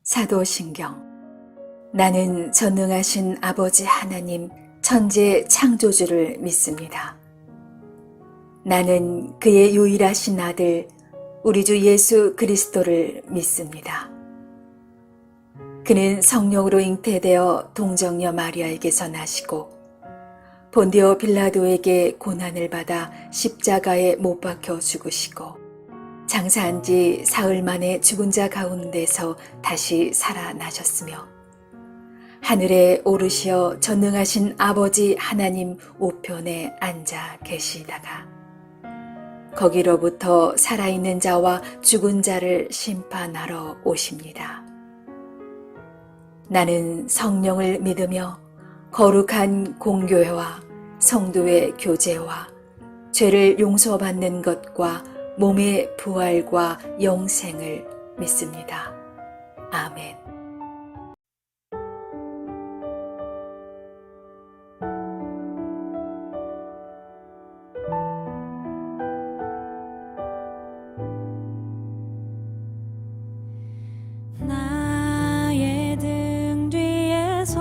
사도신경. 나는 전능하신 아버지 하나님 천재 창조주를 믿습니다. 나는 그의 유일하신 아들 우리 주 예수 그리스도를 믿습니다. 그는 성령으로 잉태되어 동정녀 마리아에게서 나시고 본디오 빌라도에게 고난을 받아 십자가에 못 박혀 죽으시고 장사한 지 사흘 만에 죽은 자 가운데서 다시 살아나셨으며 하늘에 오르시어 전능하신 아버지 하나님 우편에 앉아 계시다가 거기로부터 살아있는 자와 죽은 자를 심판하러 오십니다. 나는 성령을 믿으며 거룩한 공교회와 성도의 교제와 죄를 용서받는 것과 몸의 부활과 영생을 믿습니다. 아멘. 나의 등 뒤에서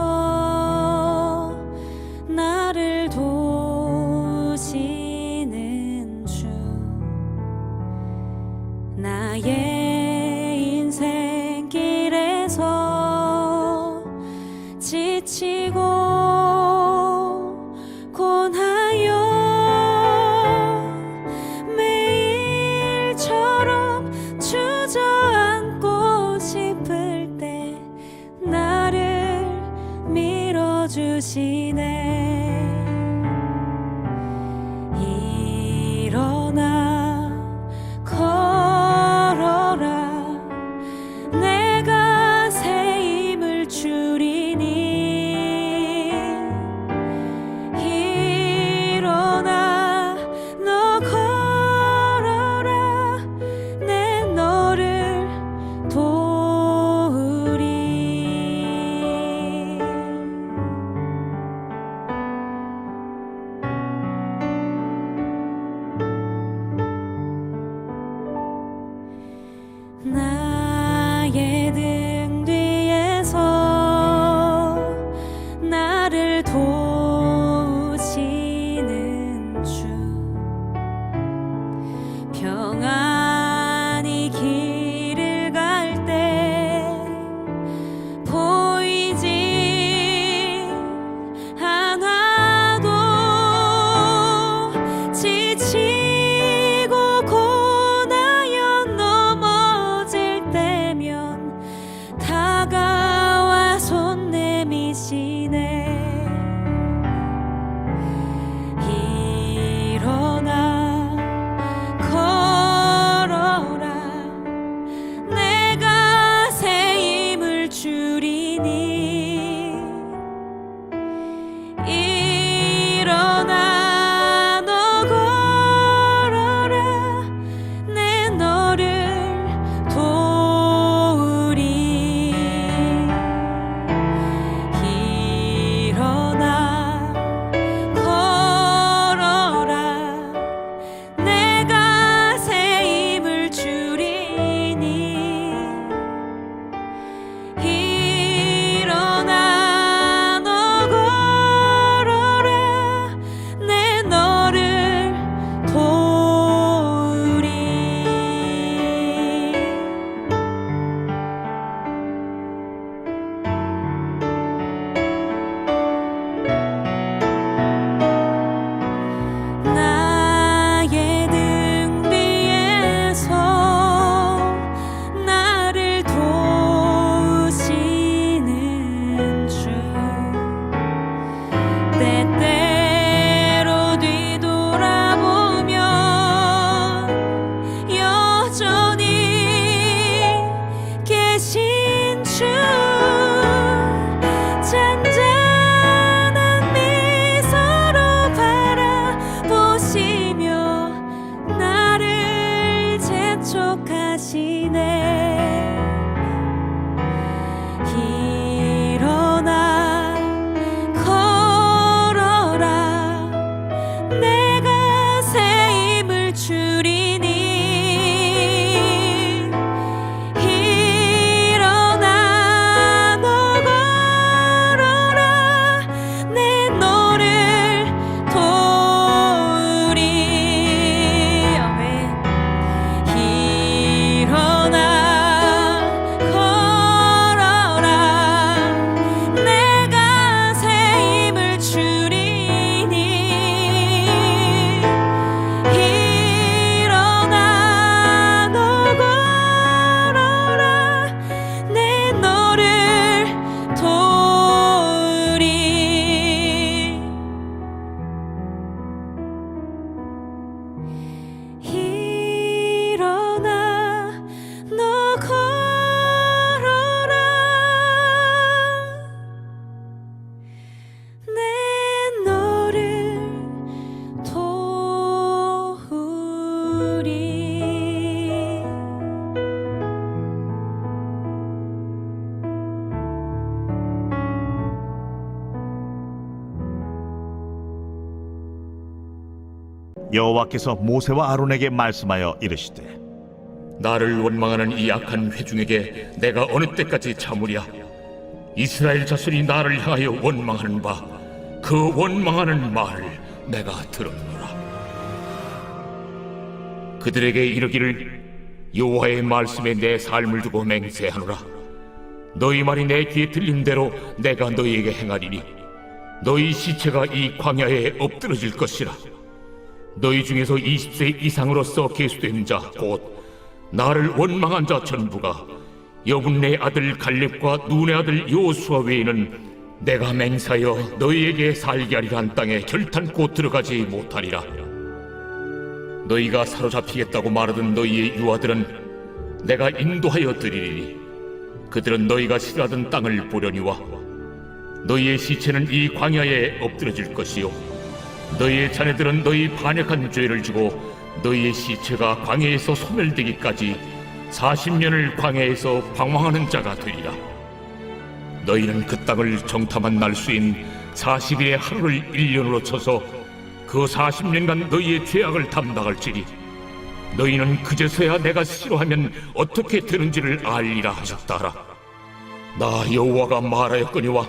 나를 도우시는 주, 나의 인생길에서 지치고 고나여 매일처럼 주저앉고 싶을 때 나를 밀어주시네. 일어나 걸어라, 내가 새 힘을 주리니. 일어나 너 걸어라, 내 너를 도우리. 여호와께서 모세와 아론에게 말씀하여 이르시되 나를 원망하는 이 악한 회중에게 내가 어느 때까지 참으랴. 이스라엘 자손이 나를 향하여 원망하는 바 그 원망하는 말을 내가 들었노라. 그들에게 이르기를 여호와의 말씀에 내 삶을 두고 맹세하노라. 너희 말이 내 귀에 들린 대로 내가 너희에게 행하리니 너희 시체가 이 광야에 엎드러질 것이라. 너희 중에서 20세 이상으로서 계수된 자 곧 나를 원망한 자 전부가 여분네 아들 갈렙과 눈의 아들 여호수아 외에는 내가 맹세하여 너희에게 살게 하리라 한 땅에 결탄코 들어가지 못하리라. 너희가 사로잡히겠다고 말하던 너희의 유아들은 내가 인도하여 드리리니 그들은 너희가 싫어하던 땅을 보려니와 너희의 시체는 이 광야에 엎드러질 것이요 너희의 자녀들은 너희 반역한 죄를 지고 너희의 시체가 광야에서 소멸되기까지 40년을 광야에서 방황하는 자가 되리라. 너희는 그 땅을 정탐한 날수인 40일의 하루를 1년으로 쳐서 그 40년간 너희의 죄악을 담당할지니 너희는 그제서야 내가 싫어하면 어떻게 되는지를 알리라 하셨다라. 나 여호와가 말하였거니와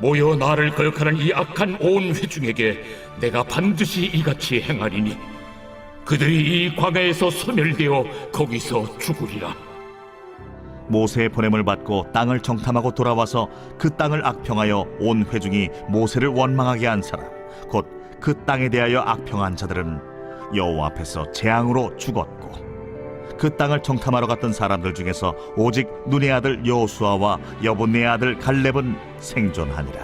모여 나를 거역하는 이 악한 온 회중에게 내가 반드시 이같이 행하리니 그들이 이 광야에서 소멸되어 거기서 죽으리라. 모세의 보냄을 받고 땅을 정탐하고 돌아와서 그 땅을 악평하여 온 회중이 모세를 원망하게 한 사람 곧 그 땅에 대하여 악평한 자들은 여호와 앞에서 재앙으로 죽었고 그 땅을 정탐하러 갔던 사람들 중에서 오직 눈의 아들 여호수아와 여분네 아들 갈렙은 생존하니라.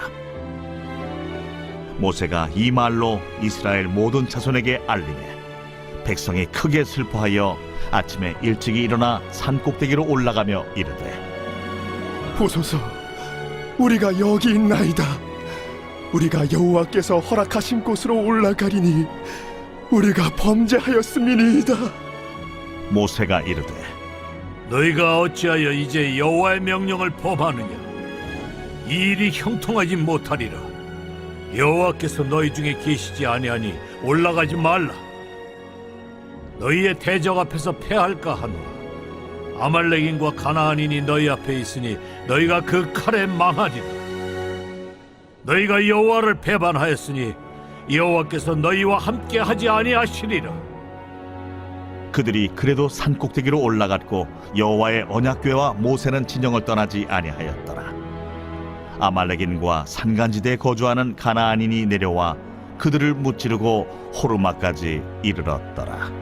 모세가 이 말로 이스라엘 모든 자손에게 알리매 백성이 크게 슬퍼하여 아침에 일찍이 일어나 산 꼭대기로 올라가며 이르되 보소서, 우리가 여기 있나이다. 우리가 여호와께서 허락하신 곳으로 올라가리니 우리가 범죄하였음이니이다. 모세가 이르되 너희가 어찌하여 이제 여호와의 명령을 범하느냐? 이 일이 형통하지 못하리라. 여호와께서 너희 중에 계시지 아니하니 올라가지 말라. 너희의 대적 앞에서 패할까 하노라. 아말렉인과 가나안인이 너희 앞에 있으니 너희가 그 칼에 망하리라. 너희가 여호와를 배반하였으니 여호와께서 너희와 함께 하지 아니하시리라. 그들이 그래도 산 꼭대기로 올라갔고 여호와의 언약궤와 모세는 진영을 떠나지 아니하였더라. 아말렉인과 산간지대에 거주하는 가나안인이 내려와 그들을 무찌르고 호르마까지 이르렀더라.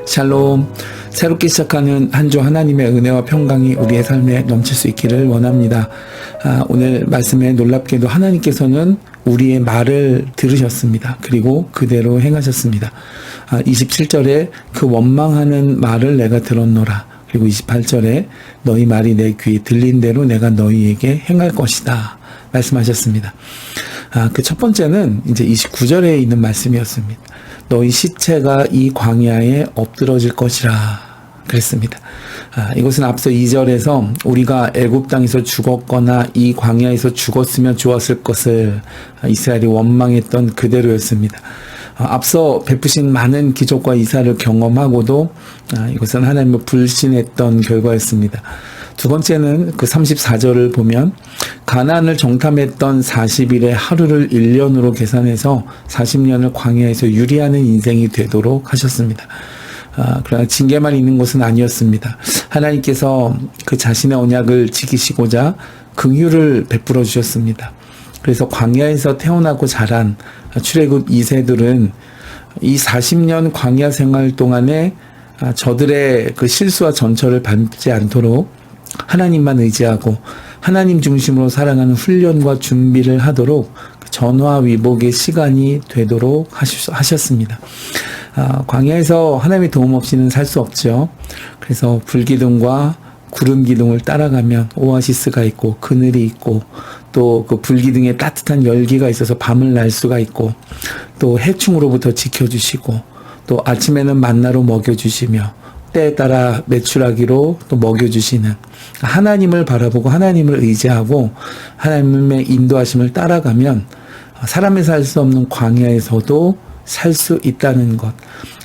샬롬. 새롭게 시작하는 한 주 하나님의 은혜와 평강이 우리의 삶에 넘칠 수 있기를 원합니다. 오늘 말씀에 놀랍게도 하나님께서는 우리의 말을 들으셨습니다. 그리고 그대로 행하셨습니다. 27절에 그 원망하는 말을 내가 들었노라. 그리고 28절에 너희 말이 내 귀에 들린 대로 내가 너희에게 행할 것이다 말씀하셨습니다. 그 첫 번째는 이제 29절에 있는 말씀이었습니다. 너희 시체가 이 광야에 엎드러질 것이라 그랬습니다. 이것은 앞서 2절에서 우리가 애굽 땅에서 죽었거나 이 광야에서 죽었으면 좋았을 것을 이스라엘이 원망했던 그대로였습니다. 앞서 베푸신 많은 기적과 이사를 경험하고도 이것은 하나님을 불신했던 결과였습니다. 두 번째는 그 34절을 보면 가나안을 정탐했던 40일의 하루를 1년으로 계산해서 40년을 광야에서 유리하는 인생이 되도록 하셨습니다. 그러나 징계만 있는 것은 아니었습니다. 하나님께서 그 자신의 언약을 지키시고자 긍휼을 베풀어 주셨습니다. 그래서 광야에서 태어나고 자란 출애굽 2세들은 이 40년 광야 생활 동안에 저들의 그 실수와 전철을 밟지 않도록 하나님만 의지하고 하나님 중심으로 살아가는 훈련과 준비를 하도록 전화위복의 시간이 되도록 하셨습니다. 광야에서 하나님의 도움 없이는 살 수 없죠. 그래서 불기둥과 구름 기둥을 따라가면 오아시스가 있고 그늘이 있고 또 그 불기둥에 따뜻한 열기가 있어서 밤을 날 수가 있고 또 해충으로부터 지켜주시고 또 아침에는 만나로 먹여주시며 때에 따라 메추라기로 또 먹여주시는 하나님을 바라보고 하나님을 의지하고 하나님의 인도하심을 따라가면 사람이 살 수 없는 광야에서도 살 수 있다는 것.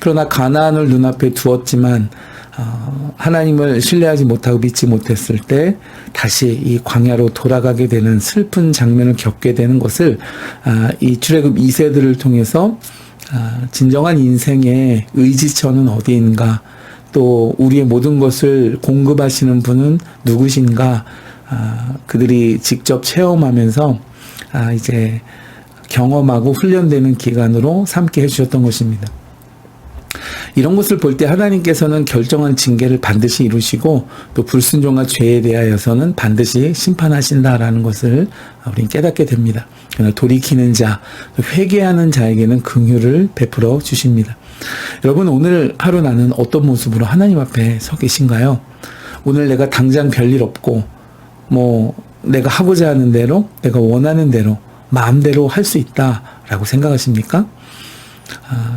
그러나 가나안을 눈앞에 두었지만 하나님을 신뢰하지 못하고 믿지 못했을 때 다시 이 광야로 돌아가게 되는 슬픈 장면을 겪게 되는 것을 이 출애굽 2세들을 통해서 진정한 인생의 의지처는 어디인가, 또 우리의 모든 것을 공급하시는 분은 누구신가, 그들이 직접 체험하면서 이제 경험하고 훈련되는 기간으로 삼게 해주셨던 것입니다. 이런 것을 볼 때 하나님께서는 결정한 징계를 반드시 이루시고 또 불순종과 죄에 대하여서는 반드시 심판하신다라는 것을 우리는 깨닫게 됩니다. 그러나 돌이키는 자, 회개하는 자에게는 긍휼을 베풀어 주십니다. 여러분, 오늘 하루 나는 어떤 모습으로 하나님 앞에 서 계신가요? 오늘 내가 당장 별일 없고 내가 하고자 하는 대로, 내가 원하는 대로 마음대로 할 수 있다라고 생각하십니까?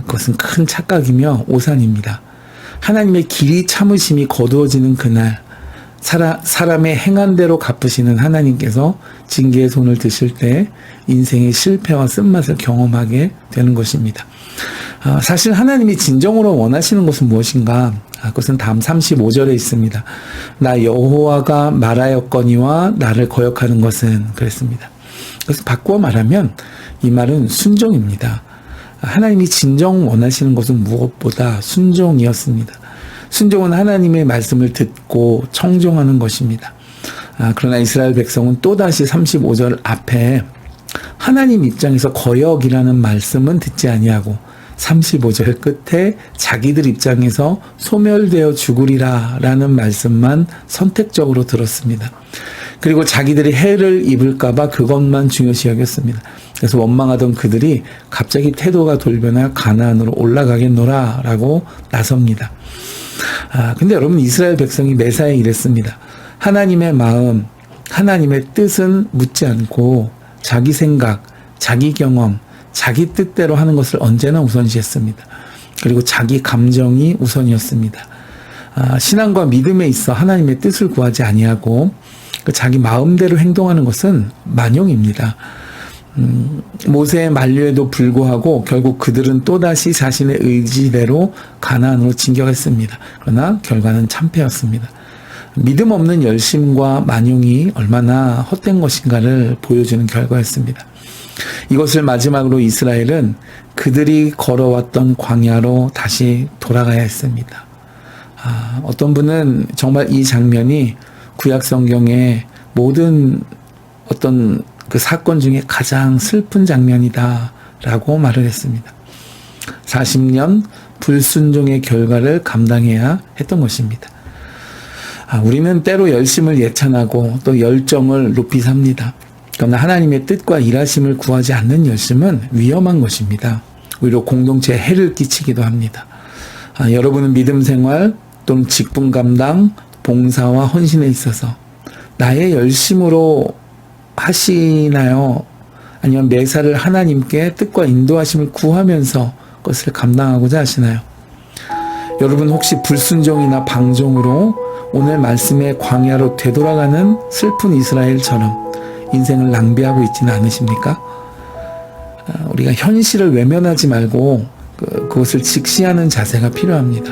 그것은 큰 착각이며 오산입니다. 하나님의 길이 참으심이 거두어지는 그날 사람의 행한 대로 갚으시는 하나님께서 징계의 손을 드실 때 인생의 실패와 쓴맛을 경험하게 되는 것입니다. 사실 하나님이 진정으로 원하시는 것은 무엇인가? 그것은 다음 35절에 있습니다. 나 여호와가 말하였거니와 나를 거역하는 것은, 그랬습니다. 그래서 바꾸어 말하면 이 말은 순종입니다. 하나님이 진정 원하시는 것은 무엇보다 순종이었습니다. 순종은 하나님의 말씀을 듣고 청종하는 것입니다. 그러나 이스라엘 백성은 또다시 35절 앞에 하나님 입장에서 거역이라는 말씀은 듣지 아니하고 35절 끝에 자기들 입장에서 소멸되어 죽으리라 라는 말씀만 선택적으로 들었습니다. 그리고 자기들이 해를 입을까봐 그것만 중요시 여겼습니다. 그래서 원망하던 그들이 갑자기 태도가 돌변하여 가나안으로 올라가겠노라 라고 나섭니다. 근데 여러분, 이스라엘 백성이 매사에 이랬습니다. 하나님의 마음, 하나님의 뜻은 묻지 않고 자기 생각, 자기 경험, 자기 뜻대로 하는 것을 언제나 우선시했습니다. 그리고 자기 감정이 우선이었습니다. 신앙과 믿음에 있어 하나님의 뜻을 구하지 아니하고 자기 마음대로 행동하는 것은 만용입니다. 모세의 만류에도 불구하고 결국 그들은 또다시 자신의 의지대로 가나안으로 진격했습니다. 그러나 결과는 참패였습니다. 믿음 없는 열심과 만용이 얼마나 헛된 것인가를 보여주는 결과였습니다. 이것을 마지막으로 이스라엘은 그들이 걸어왔던 광야로 다시 돌아가야 했습니다. 어떤 분은 정말 이 장면이 구약 성경의 모든 어떤 그 사건 중에 가장 슬픈 장면이다라고 말을 했습니다. 40년 불순종의 결과를 감당해야 했던 것입니다. 우리는 때로 열심을 예찬하고 또 열정을 높이 삽니다. 그러나 하나님의 뜻과 일하심을 구하지 않는 열심은 위험한 것입니다. 오히려 공동체에 해를 끼치기도 합니다. 여러분은 믿음 생활 또는 직분 감당, 봉사와 헌신에 있어서 나의 열심으로 하시나요? 아니면 매사를 하나님께 뜻과 인도하심을 구하면서 그것을 감당하고자 하시나요? 여러분, 혹시 불순종이나 방종으로 오늘 말씀의 광야로 되돌아가는 슬픈 이스라엘처럼 인생을 낭비하고 있지는 않으십니까? 우리가 현실을 외면하지 말고 그것을 직시하는 자세가 필요합니다.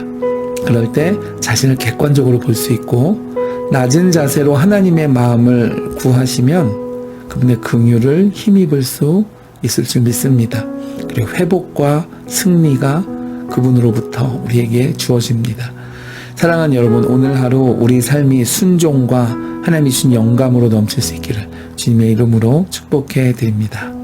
그럴 때 자신을 객관적으로 볼 수 있고 낮은 자세로 하나님의 마음을 구하시면 그분의 긍휼을 힘입을 수 있을 줄 믿습니다. 그리고 회복과 승리가 그분으로부터 우리에게 주어집니다. 사랑하는 여러분, 오늘 하루 우리 삶이 순종과 하나님이 주신 영감으로 넘칠 수 있기를 주님의 이름으로 축복해 드립니다.